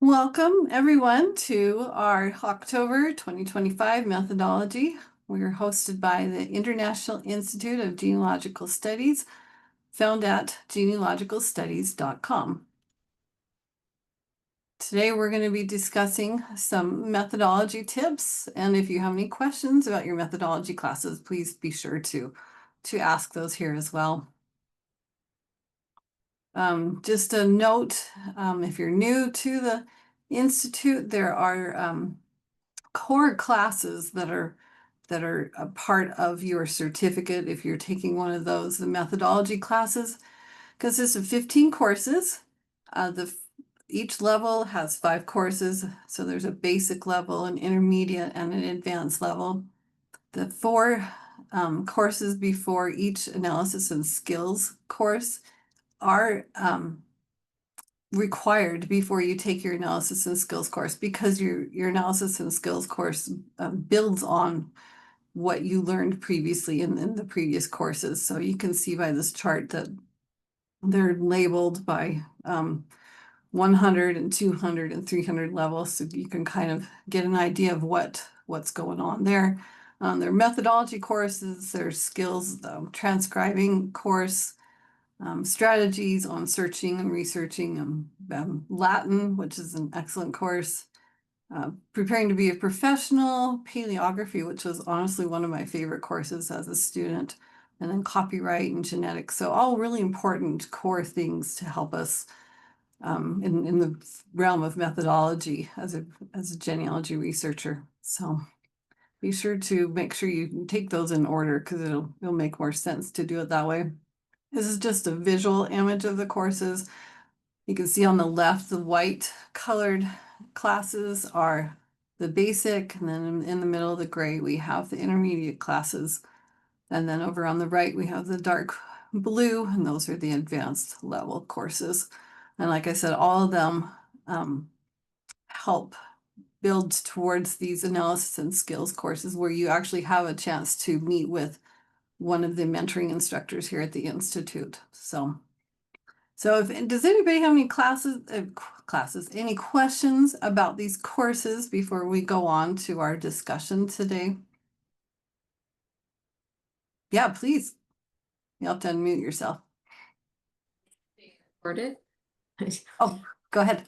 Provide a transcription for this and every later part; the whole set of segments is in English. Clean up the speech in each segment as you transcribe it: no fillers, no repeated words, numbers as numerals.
Welcome, everyone, to our October 2025 methodology. We're hosted by the International Institute of Genealogical Studies, found at genealogicalstudies.com. Today, we're going to be discussing some methodology tips, and if you have any questions about your methodology classes, please be sure to ask those here as well. Just a note, if you're new to the Institute, there are core classes that are a part of your certificate if you're taking one of those. The methodology classes consists of 15 courses. Each level has 5 courses, so there's a basic level, an intermediate, and an advanced level. The 4 courses before each analysis and skills course are required before you take your analysis and skills course, because your analysis and skills course builds on what you learned previously in the previous courses. So you can see by this chart that they're labeled by 100 and 200 and 300 levels, so you can kind of get an idea of what's going on there. Their methodology courses, their skills transcribing course, strategies on searching and researching, Latin, which is an excellent course, preparing to be a professional, paleography, which was honestly one of my favorite courses as a student, and then copyright and genetics. So all really important core things to help us in the realm of methodology as a genealogy researcher. So be sure to make sure you take those in order, because it'll make more sense to do it that way. This is just a visual image of the courses. You can see on the left, the white colored classes are the basic, and then in the middle, the gray, we have the intermediate classes. And then over on the right, we have the dark blue, and those are the advanced level courses. And like I said, all of them help build towards these analysis and skills courses, where you actually have a chance to meet with one of the mentoring instructors here at the Institute. So does anybody have any any questions about these courses before we go on to our discussion today? Yeah, please. You'll have to unmute yourself. Recorded. Oh, go ahead.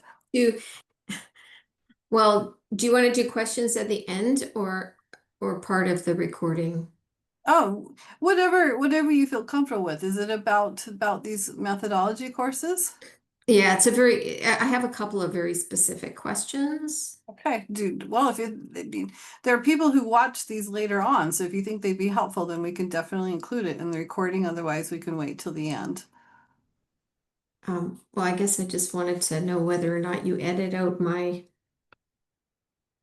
Well, do you want to do questions at the end or part of the recording? Oh, whatever you feel comfortable with. Is it about these methodology courses? Yeah, I have a couple of very specific questions. Okay, dude. Well, there are people who watch these later on, so if you think they'd be helpful, then we can definitely include it in the recording. Otherwise, we can wait till the end. Well, I guess I just wanted to know whether or not you edit out my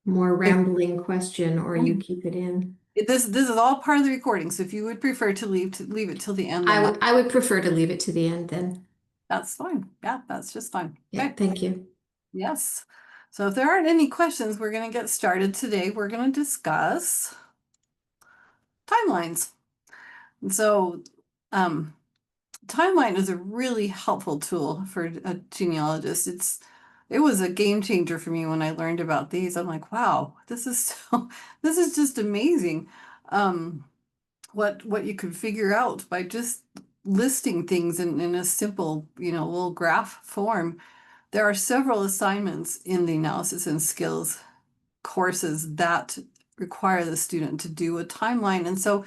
more rambling question or you keep it in. This is all part of the recording, so if you would prefer to leave it till the end, then I would prefer to leave it to the end then. that's fine. Yeah, that's just fine. Yeah, Okay. thank you. Yes. So if there aren't any questions, we're going to get started today. We're going to discuss timelines. And so timeline is a really helpful tool for a genealogist. It was a game changer for me when I learned about these. I'm like, wow, this is just amazing. What you could figure out by just listing things in a simple, little graph form. There are several assignments in the analysis and skills courses that require the student to do a timeline. And so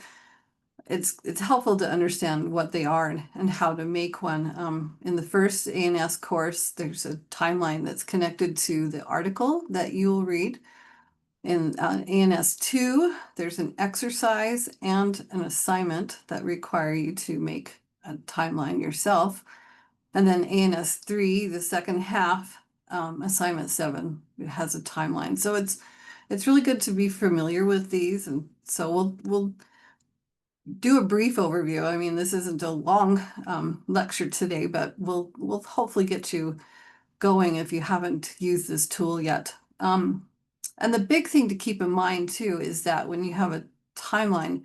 it's helpful to understand what they are and how to make one. In the first A&S course, there's a timeline that's connected to the article that you will read. In A&S 2, there's an exercise and an assignment that require you to make a timeline yourself. And then A&S 3, the second half, assignment 7, it has a timeline. So it's really good to be familiar with these. And so we'll do a brief overview. I mean, this isn't a long lecture today, but we'll hopefully get you going if you haven't used this tool yet. And the big thing to keep in mind too is that when you have a timeline,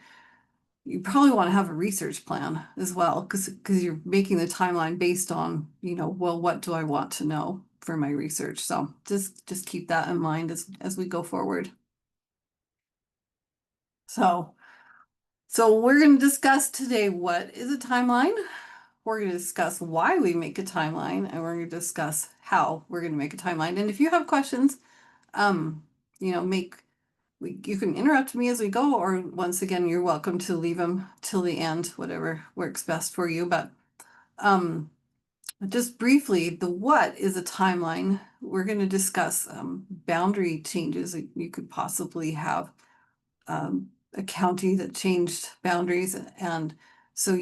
you probably want to have a research plan as well, because you're making the timeline based on, well, what do I want to know for my research. So just keep that in mind as we go forward. So we're going to discuss today what is a timeline. We're going to discuss why we make a timeline, and we're going to discuss how we're going to make a timeline. And if you have questions, you know, you can interrupt me as we go, or once again, you're welcome to leave them till the end, whatever works best for you. But just briefly, the what is a timeline. We're going to discuss boundary changes that you could possibly have. A county that changed boundaries, and so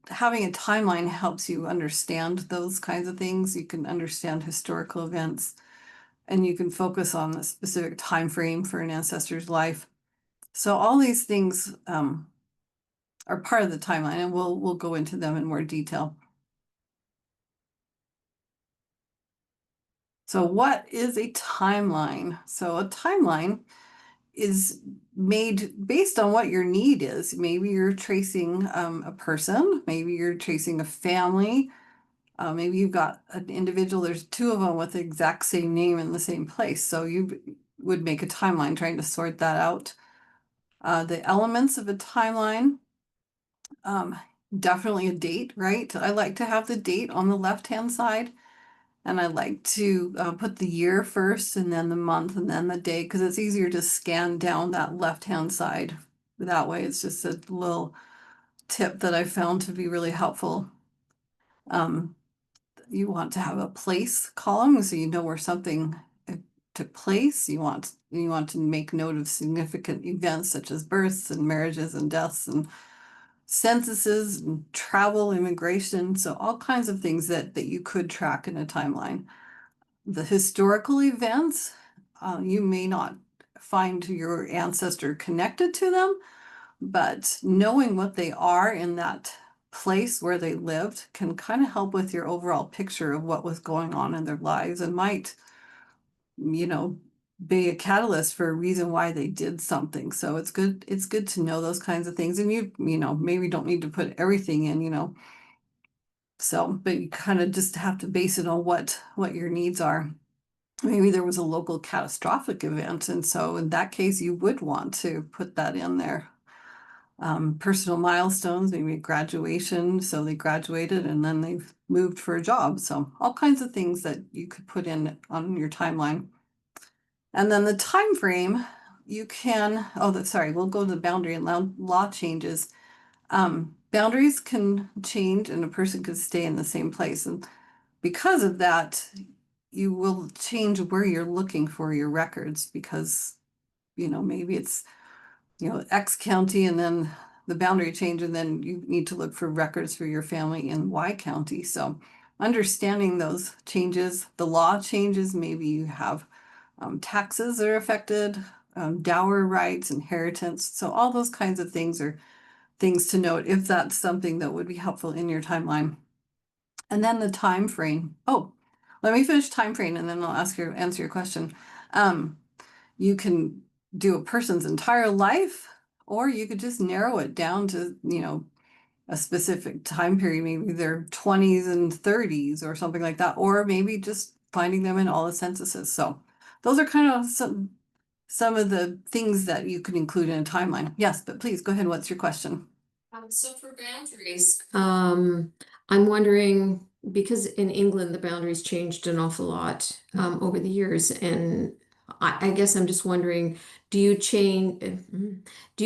having a timeline helps you understand those kinds of things. You can understand historical events, and you can focus on the specific time frame for an ancestor's life. So all these things are part of the timeline, and we'll go into them in more detail. So what is a timeline? So a timeline is made based on what your need is. Maybe you're tracing a person, maybe you're tracing a family, maybe you've got an individual, there's two of them with the exact same name in the same place. So you would make a timeline trying to sort that out. The elements of a timeline, definitely a date, right? I like to have the date on the left-hand side. And I like to put the year first and then the month and then the day, because it's easier to scan down that left-hand side. That way, it's just a little tip that I found to be really helpful. You want to have a place column so you know where something took place. You want to make note of significant events such as births and marriages and deaths and censuses and travel, immigration. So all kinds of things that you could track in a timeline. The historical events, you may not find your ancestor connected to them, but knowing what they are in that place where they lived can kind of help with your overall picture of what was going on in their lives, and might, you know, be a catalyst for a reason why they did something. So it's good to know those kinds of things. And you know, maybe don't need to put everything in, you know. So, but you kind of just have to base it on what your needs are. Maybe there was a local catastrophic event, and so in that case, you would want to put that in there. Personal milestones, maybe graduation, so they graduated and then they've moved for a job. So all kinds of things that you could put in on your timeline. And then the time frame, you can, sorry, we'll go to the boundary and law changes. Boundaries can change and a person could stay in the same place. And because of that, you will change where you're looking for your records, because, you know, maybe it's, you know, X county and then the boundary change, and then you need to look for records for your family in Y county. So understanding those changes, the law changes, maybe you have taxes that are affected, dower rights, inheritance. So all those kinds of things are things to note if that's something that would be helpful in your timeline. And then the time frame. Oh, let me finish time frame and then I'll answer your question. You can do a person's entire life, or you could just narrow it down to, you know, a specific time period, maybe their 20s and 30s or something like that, or maybe just finding them in all the censuses. So those are kind of some of the things that you could include in a timeline. Yes, but please go ahead. What's your question? So for boundaries, I'm wondering, because in England the boundaries changed an awful lot over the years, and I guess I'm just wondering, do you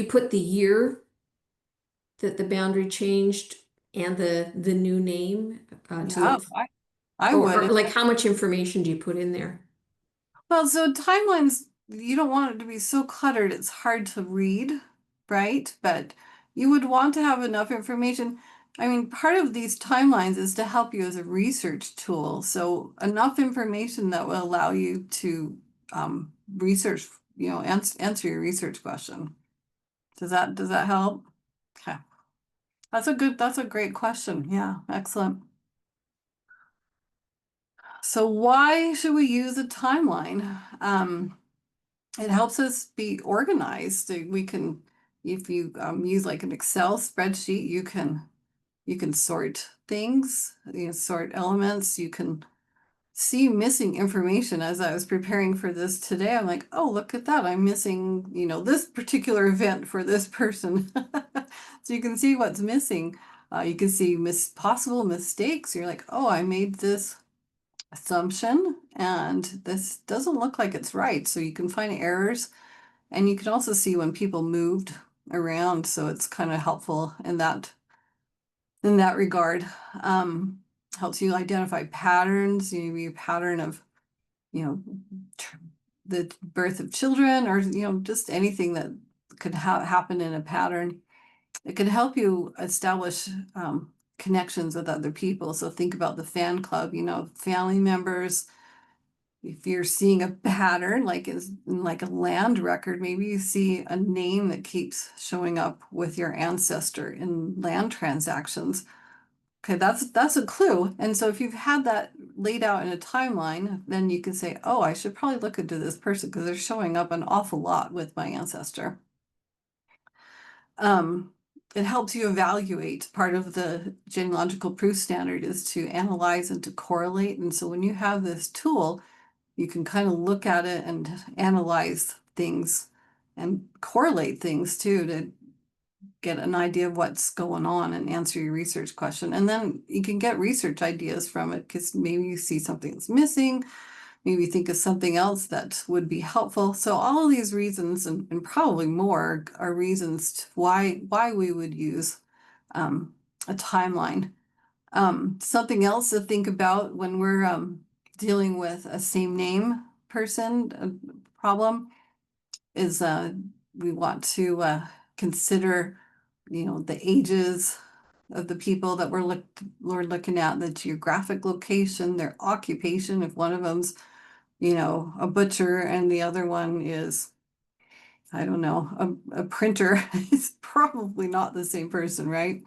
put the year that the boundary changed and the new name to Yeah, look, I or would. like how much information do you put in there? Well, so timelines, you don't want it to be so cluttered, it's hard to read, right? But you would want to have enough information. I mean, part of these timelines is to help you as a research tool. So enough information that will allow you to research, you know, answer your research question. Does that help? Okay. That's a great question. Yeah, excellent. So why should we use a timeline? It helps us be organized. We can, if you use like an Excel spreadsheet, you can sort things, you know, sort elements. You can see missing information as I was preparing for this today. I'm like, oh, look at that. I'm missing, this particular event for this person. So you can see what's missing. You can see possible mistakes. You're like, oh, I made this assumption and this doesn't look like it's right. So you can find errors, and you can also see when people moved around. So it's kind of helpful in that regard. Um, Helps you identify patterns, maybe a pattern of, you know, the birth of children, or, just anything that could happen in a pattern. It can help you establish connections with other people. So think about the fan club, family members. If you're seeing a pattern, like like a land record, maybe you see a name that keeps showing up with your ancestor in land transactions. Okay, that's a clue. And so if you've had that laid out in a timeline, then you can say, oh, I should probably look into this person because they're showing up an awful lot with my ancestor. Um, it helps you evaluate. Part of the genealogical proof standard is to analyze and to correlate. And so when you have this tool, you can kind of look at it and analyze things and correlate things too, to get an idea of what's going on and answer your research question. And then you can get research ideas from it, because maybe you see something that's missing, maybe you think of something else that would be helpful. So all of these reasons, and probably more, are reasons why we would use a timeline. Something else to think about when we're dealing with a same name person problem is we want to consider, the ages of the people that we're looking at, the geographic location, their occupation. If one of them's, a butcher and the other one is, I don't know, a printer, it's probably not the same person, right?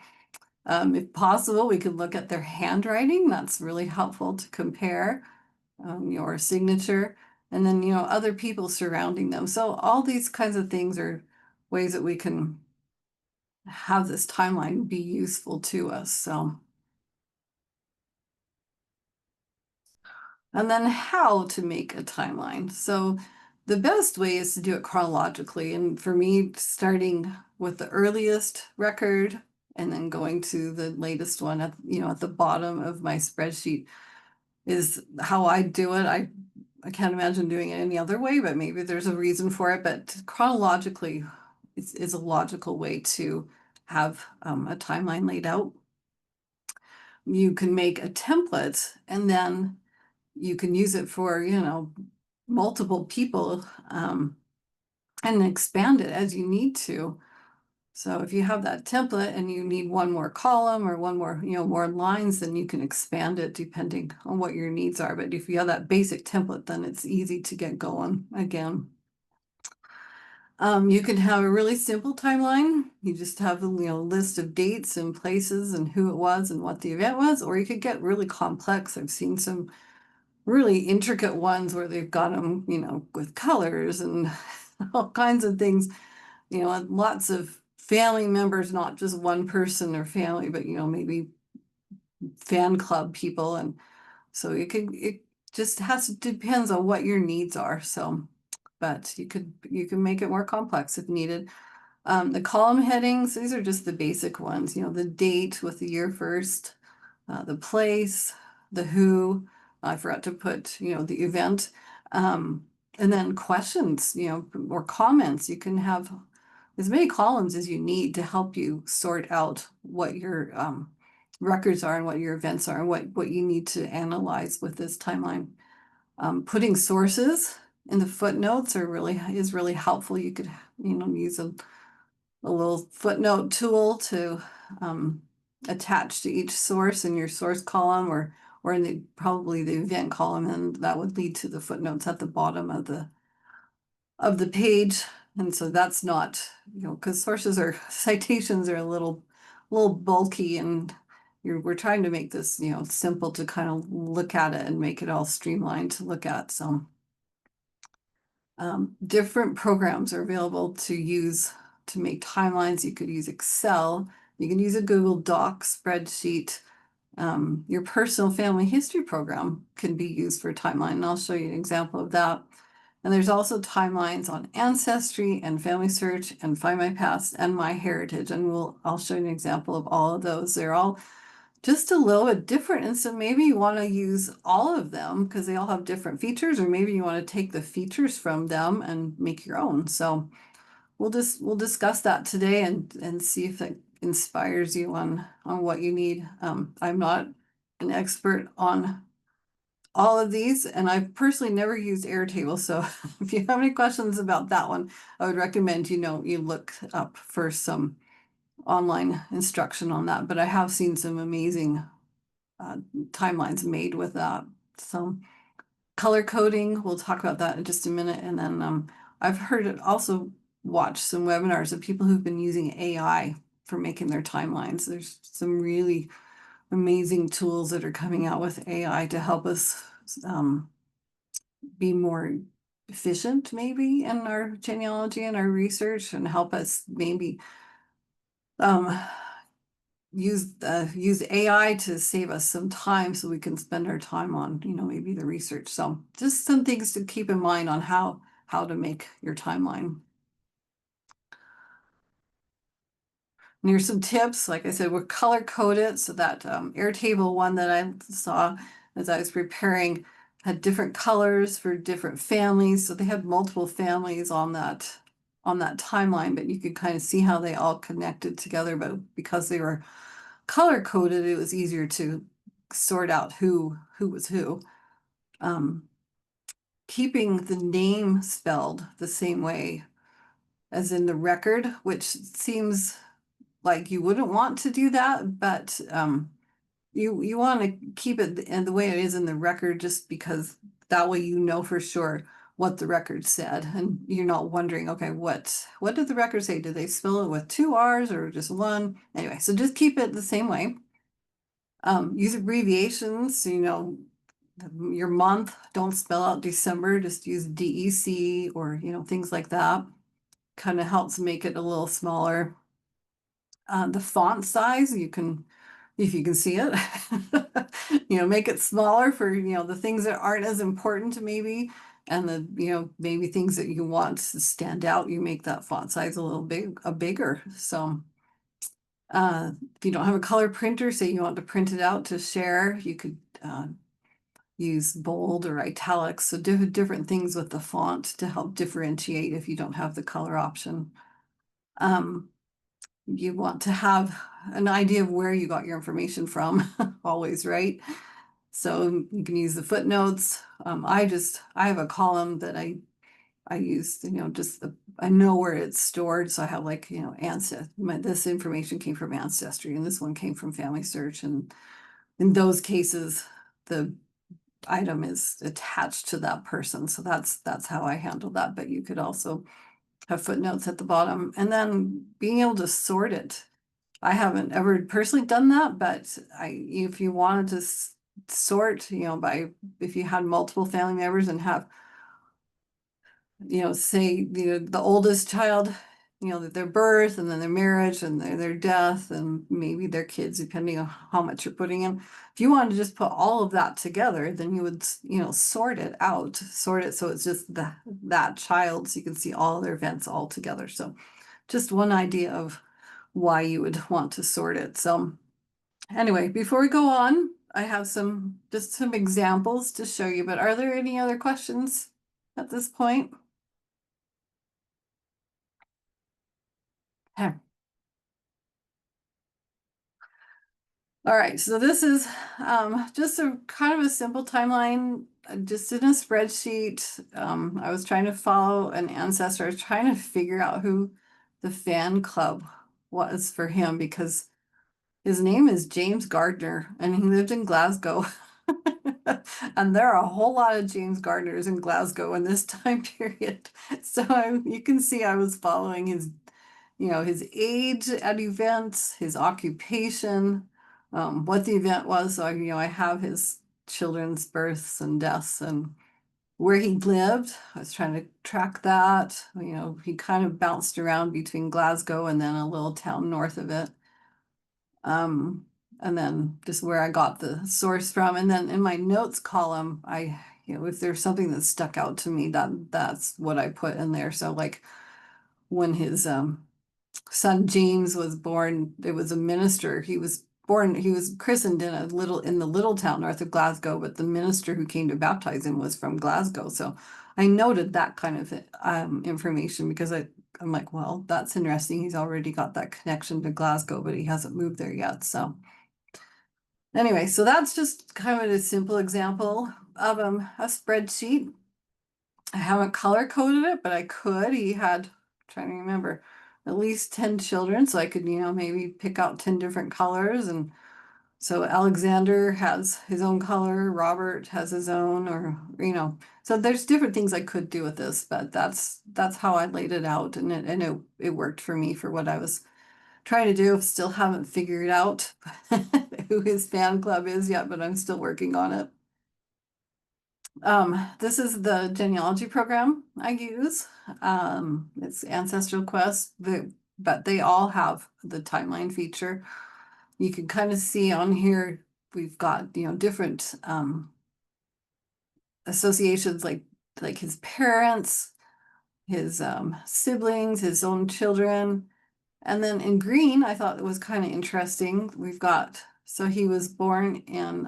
If possible, we could look at their handwriting. That's really helpful to compare your signature, and then, other people surrounding them. So all these kinds of things are ways that we can have this timeline be useful to us. So, and then how to make a timeline. So the best way is to do it chronologically. And for me, starting with the earliest record and then going to the latest one at the bottom of my spreadsheet is how I do it. I can't imagine doing it any other way, but maybe there's a reason for it. But chronologically is a logical way to have a timeline laid out. You can make a template, and then you can use it for, multiple people, and expand it as you need to. So if you have that template and you need one more column or one more, more lines, then you can expand it depending on what your needs are. But if you have that basic template, then it's easy to get going again. You can have a really simple timeline. You just have a list of dates and places and who it was and what the event was, or you could get really complex. I've seen some really intricate ones where they've got them, with colors and all kinds of things, and lots of family members, not just one person or family, but maybe fan club people. And so it just depends on what your needs are. So, but you can make it more complex if needed. The column headings, these are just the basic ones, the date with the year first, the place, the who. I forgot to put, the event. And then questions, or comments. You can have as many columns as you need to help you sort out what your records are and what your events are and what you need to analyze with this timeline. Putting sources in the footnotes is really helpful. You could, use a little footnote tool to attach to each source in your source column, or in probably the event column, and that would lead to the footnotes at the bottom of the page. And so that's not, because citations are a little bulky, and we're trying to make this, simple to kind of look at it and make it all streamlined to look at. So different programs are available to use to make timelines. You could use Excel, you can use a Google Doc spreadsheet. Your personal family history program can be used for timeline, and I'll show you an example of that. And there's also timelines on Ancestry and Family Search and Find My Past and My Heritage, and I'll show you an example of all of those. They're all just a little bit different, and so maybe you want to use all of them because they all have different features, or maybe you want to take the features from them and make your own. So we'll discuss that today and see if it inspires you on what you need. I'm not an expert on all of these, and I've personally never used Airtable. So if you have any questions about that one, I would recommend you look up for some online instruction on that. But I have seen some amazing timelines made with that. So color coding, we'll talk about that in just a minute. And then I've heard it also watch some webinars of people who've been using AI for making their timelines. There's some really amazing tools that are coming out with AI to help us be more efficient maybe in our genealogy and our research, and help us maybe um, use AI to save us some time so we can spend our time on, maybe the research. So just some things to keep in mind on how to make your timeline. And here's some tips. Like I said, we're color coded, so that Airtable one that I saw as I was preparing had different colors for different families. So they had multiple families on that timeline, but you could kind of see how they all connected together. But because they were color coded, it was easier to sort out who was who. Um, Keeping the name spelled the same way as in the record, which seems like you wouldn't want to do that, but you want to keep it in the way it is in the record, just because that way you know for sure what the record said, and you're not wondering, okay, what did the record say? Did they spell it with two R's or just one? Anyway, so just keep it the same way. Use abbreviations, so your month, don't spell out December, just use DEC or things like that. Kind of helps make it a little smaller. The font size, if you can see it, make it smaller for, the things that aren't as important maybe, and the, maybe things that you want to stand out, you make that font size a little bigger. So if you don't have a color printer, say you want to print it out to share, you could use bold or italics, so different things with the font to help differentiate if you don't have the color option. You want to have an idea of where you got your information from, always, right? So you can use the footnotes. I have a column that I use, I know where it's stored. So I have like, this information came from Ancestry and this one came from Family Search. And in those cases, the item is attached to that person. So that's how I handle that. But you could also have footnotes at the bottom, and then being able to sort it. I haven't ever personally done that, but if you wanted to sort, by, if you had multiple family members and have, say, the oldest child, their birth and then their marriage and their death and maybe their kids, depending on how much you're putting in. If you wanted to just put all of that together, then you would, sort it so it's just that child, so you can see all their events all together. So just one idea of why you would want to sort it. So anyway, before we go on, I have just some examples to show you, but are there any other questions at this point? Okay. All right, so this is just a kind of a simple timeline, just in a spreadsheet. I was trying to follow an ancestor. I was trying to figure out who the fan club was for him, because his name is James Gardner and he lived in Glasgow. And there are a whole lot of James Gardners in Glasgow in this time period. So you can see I was following his age at events, his occupation, what the event was. So I have his children's births and deaths and where he lived. I was trying to track that. He kind of bounced around between Glasgow and then a little town north of it. and then just where I got the source from. And then in my notes column, if there's something that stuck out to me, that's what I put in there. So like when his son James was born, it was a minister. He was christened in the little town north of Glasgow, but the minister who came to baptize him was from Glasgow. So I noted that kind of information because I'm like, well, that's interesting. He's already got that connection to Glasgow, but he hasn't moved there yet. So anyway, so that's just kind of a simple example of a spreadsheet. I haven't color coded it, but I could. He had, trying to remember, at least 10 children, so I could, maybe pick out 10 different colors. And so Alexander has his own color, Robert has his own, or, so there's different things I could do with this, but that's how I laid it out, and it worked for me for what I was trying to do. Still haven't figured out who his fan club is yet, but I'm still working on it. This is the genealogy program I use. It's Ancestral Quest, but they all have the timeline feature. You can kind of see on here, we've got, different associations like his parents, his siblings, his own children. And then in green, I thought it was kind of interesting. So he was born in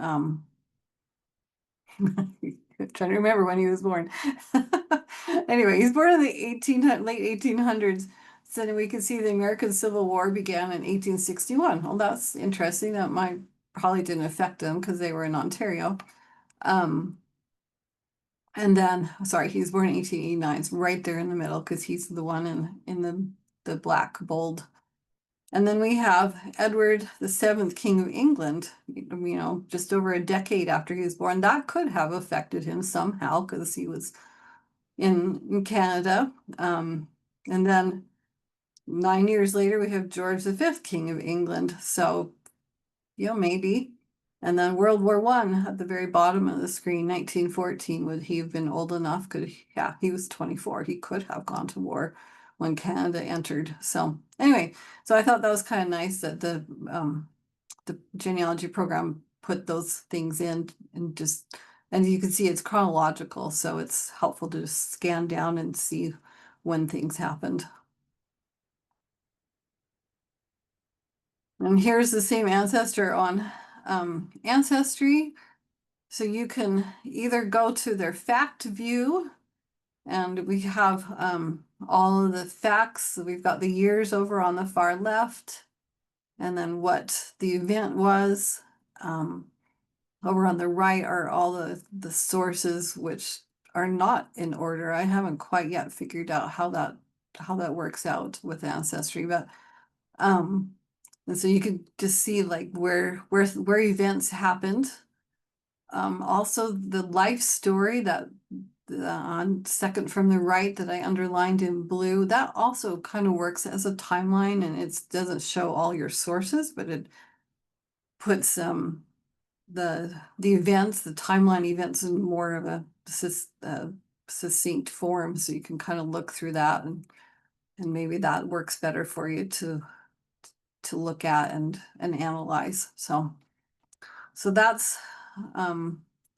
trying to remember when he was born. Anyway, he's born in the late 1800s. So then we can see the American Civil War began in 1861. Well, that's interesting. That might probably didn't affect them because they were in Ontario. And then, sorry, he was born in 1889. It's right there in the middle because he's the one in the black bold. And then we have Edward the Seventh, King of England, just over a decade after he was born. That could have affected him somehow because he was in Canada. And then 9 years later, we have George the Fifth, King of England. So, maybe. And then World War I at the very bottom of the screen, 1914, would he have been old enough? Yeah, he was 24. He could have gone to war when Canada entered. So anyway, so I thought that was kind of nice that the genealogy program put those things in and you can see it's chronological, so it's helpful to just scan down and see when things happened. And here's the same ancestor on Ancestry. So you can either go to their fact view, and we have all of the facts. We've got the years over on the far left, and then what the event was. Over on the right are all the sources, which are not in order. I haven't quite yet figured out how that works out with Ancestry, but and so you could just see like where events happened. Also the life story that on second from the right that I underlined in blue, that also kind of works as a timeline, and it doesn't show all your sources, but it puts the events, the timeline events in more of a succinct form, so you can kind of look through that, and maybe that works better for you to look at and analyze. So that's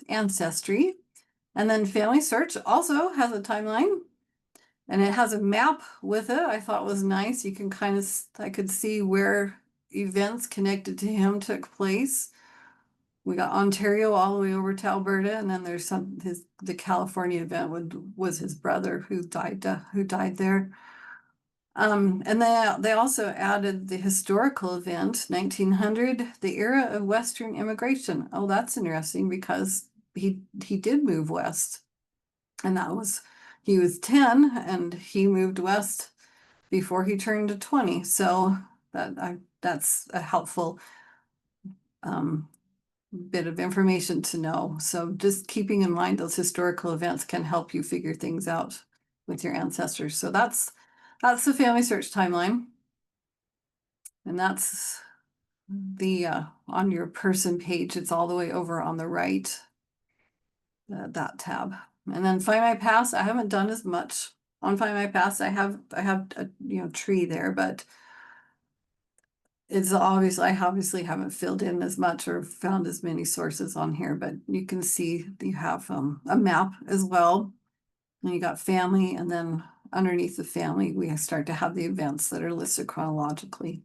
Ancestry. And then Family Search also has a timeline, and it has a map with it. I thought was nice. You can I could see where events connected to him took place. We got Ontario all the way over to Alberta, and then there's the California event was his brother who died there. And they also added the historical event, 1900, the era of Western immigration. Oh, that's interesting because he did move west, and he was 10 and he moved west before he turned 20. So that's a helpful bit of information to know. So just keeping in mind those historical events can help you figure things out with your ancestors. So that's the Family Search timeline. And that's the on your person page. It's all the way over on the right, that tab. And then Find My Past, I haven't done as much on Find My Past. I have a tree there, but it's I obviously haven't filled in as much or found as many sources on here, but you can see you have a map as well. And you got family, and then underneath the family, we start to have the events that are listed chronologically.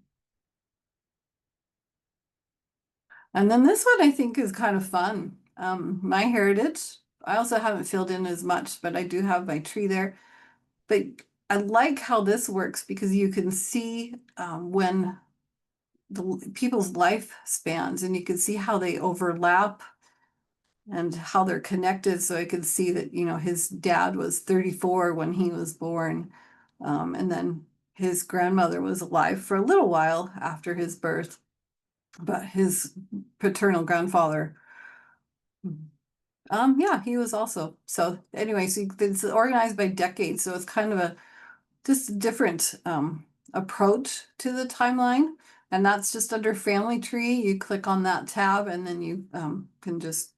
And then this one I think is kind of fun. My heritage. I also haven't filled in as much, but I do have my tree there. But I like how this works because you can see when the people's life spans, and you can see how they overlap and how they're connected. So I could see that, his dad was 34 when he was born. And then his grandmother was alive for a little while after his birth, but his paternal grandfather, yeah, he was also. So anyway, so it's organized by decades. So it's kind of a just a different approach to the timeline. And that's just under family tree. You click on that tab and then you can just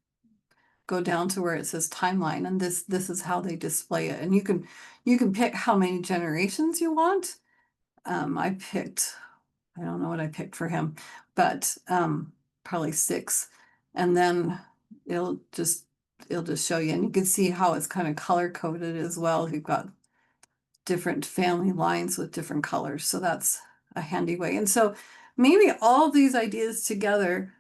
go down to where it says timeline, and this is how they display it. And you can pick how many generations you want. I don't know what I picked for him, but probably 6. And then it'll just it'll just show you, and you can see how it's kind of color coded as well. You've got different family lines with different colors, so that's a handy way. And so maybe all these ideas together,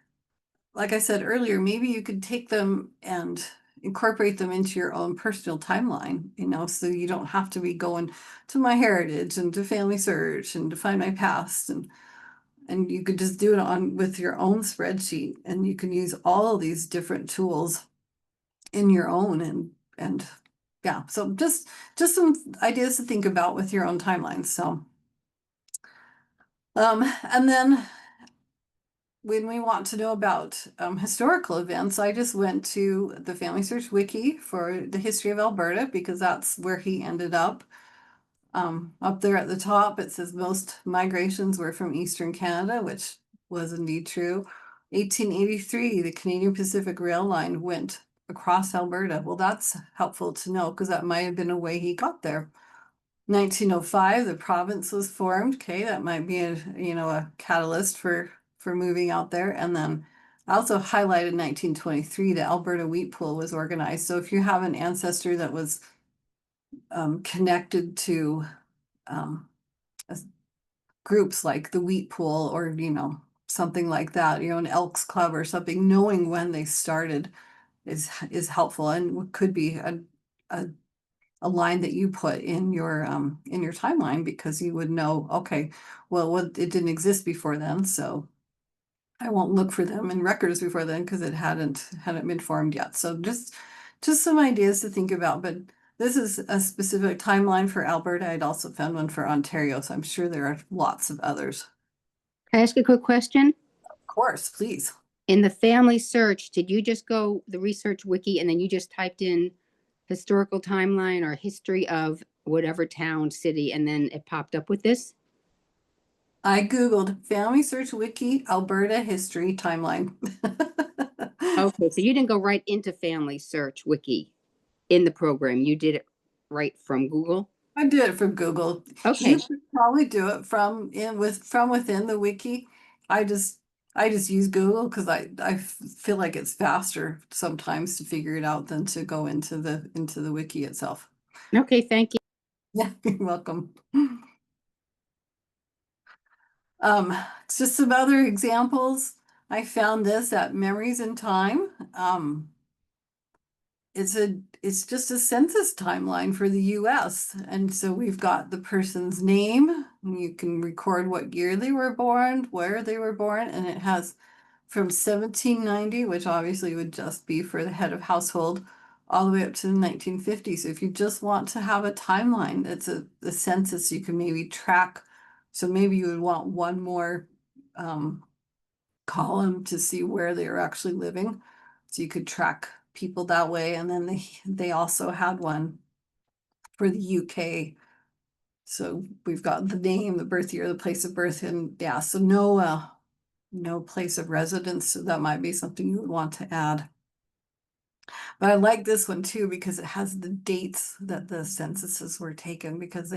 like I said earlier, maybe you could take them and incorporate them into your own personal timeline, so you don't have to be going to my heritage and to family search and to find my past, and you could just do it on with your own spreadsheet, and you can use all of these different tools in your own, and yeah, so just some ideas to think about with your own timelines. So and then when we want to know about historical events, I just went to the Family Search Wiki for the history of Alberta because that's where he ended up. Up there at the top, it says most migrations were from Eastern Canada, which was indeed true. 1883, the Canadian Pacific Rail Line went across Alberta. Well, that's helpful to know because that might have been a way he got there. 1905, the province was formed. Okay, that might be a catalyst for moving out there. And then I also highlighted 1923, the Alberta Wheat Pool was organized. So if you have an ancestor that was connected to um, groups like the Wheat Pool, or something like that, an Elks Club or something, knowing when they started is helpful, and could be a a line that you put in your timeline, because you would know, okay, well, what it didn't exist before then, so I won't look for them in records before then because it hadn't been formed yet. So just some ideas to think about. But this is a specific timeline for Alberta. I'd also found one for Ontario, so I'm sure there are lots of others. Can I ask a quick question? Of course, please. In the family search, did you just go the research wiki and then you just typed in historical timeline or history of whatever town, city, and then it popped up with this? I Googled Family Search Wiki Alberta History Timeline. Okay, so you didn't go right into family search wiki in the program. You did it right from Google? I did it from Google. Okay. You could probably do it from within the wiki. I just I just use Google because I feel like it's faster sometimes to figure it out than to go into the wiki itself. Okay, thank you. Yeah, you're welcome. It's just some other examples. I found this at Memories in Time. It's just a census timeline for the US. And so we've got the person's name, and you can record what year they were born, where they were born, and it has from 1790, which obviously would just be for the head of household, all the way up to the 1950s. So if you just want to have a timeline, it's a census you can maybe track. So maybe you would want one more column to see where they are actually living. So you could track people that way. And then they also had one for the UK. So we've got the name, the birth year, the place of birth, and yeah, so no place of residence. So that might be something you would want to add. But I like this one too because it has the dates that the censuses were taken, because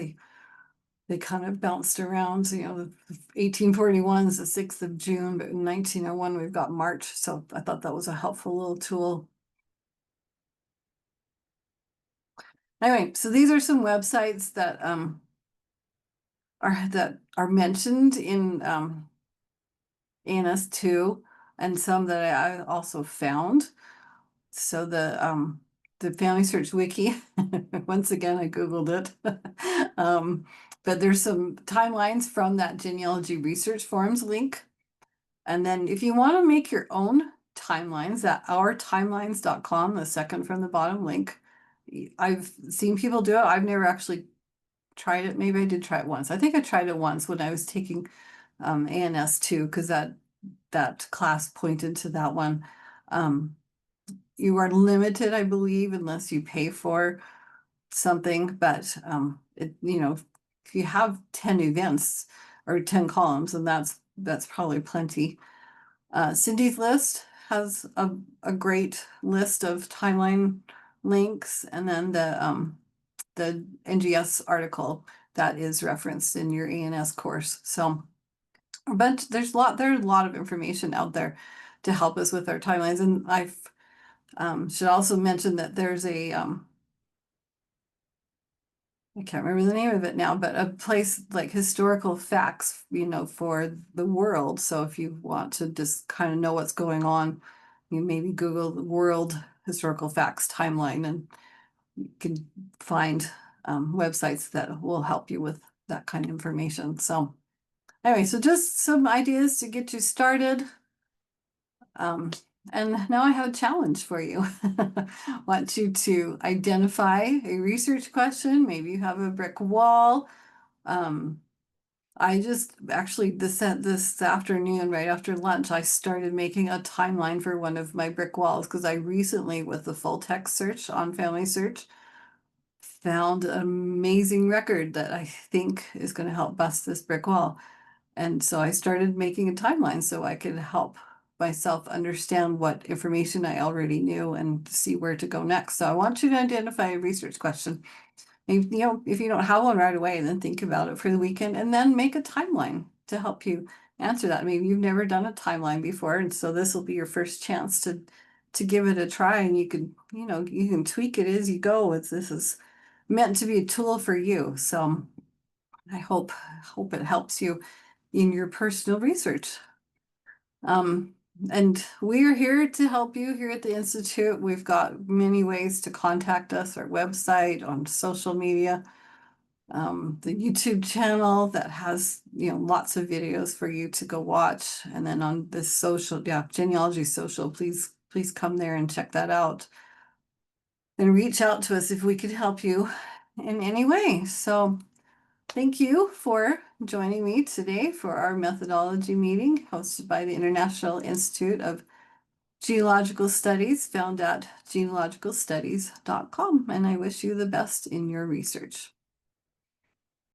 they kind of bounced around, 1841 is the 6th of June, but in 1901 we've got March. So I thought that was a helpful little tool. Anyway, so these are some websites that are mentioned in ANS2, and some that I also found. So the Family Search Wiki, once again, I Googled it. But there's some timelines from that genealogy research forums link. And then if you want to make your own timelines, that ourtimelines.com, the second from the bottom link, I've seen people do it. I've never actually tried it. Maybe I did try it once. I think I tried it once when I was taking ANS2, because that class pointed to that one. You are limited, I believe, unless you pay for something, but if you have 10 events or 10 columns, and that's probably plenty. Cindy's list has a great list of timeline links, and then the NGS article that is referenced in your ANS course. So, but there's a lot of information out there to help us with our timelines. And I've should also mention that there's I can't remember the name of it now, but a place like historical facts, for the world. So if you want to just kind of know what's going on, you maybe Google the world historical facts timeline, and you can find websites that will help you with that kind of information. So anyway, so just some ideas to get you started. And now I have a challenge for you. Want you to identify a research question. Maybe you have a brick wall. I just actually this afternoon, right after lunch, I started making a timeline for one of my brick walls, because I recently, with the full text search on Family Search, found an amazing record that I think is going to help bust this brick wall. And so I started making a timeline so I could help myself understand what information I already knew and see where to go next. So I want you to identify a research question. If you don't have one right away, then think about it for the weekend, and then make a timeline to help you answer that. Maybe you've never done a timeline before, and so this will be your first chance to give it a try, and you can tweak it as you go. This is meant to be a tool for you. So I hope it helps you in your personal research. And we are here to help you here at the Institute. We've got many ways to contact us, our website, on social media, the YouTube channel that has, lots of videos for you to go watch. And then on this social, Genealogy Social, please come there and check that out. And reach out to us if we could help you in any way. So thank you for joining me today for our methodology meeting hosted by the International Institute of Genealogical Studies, found at genealogicalstudies.com. And I wish you the best in your research.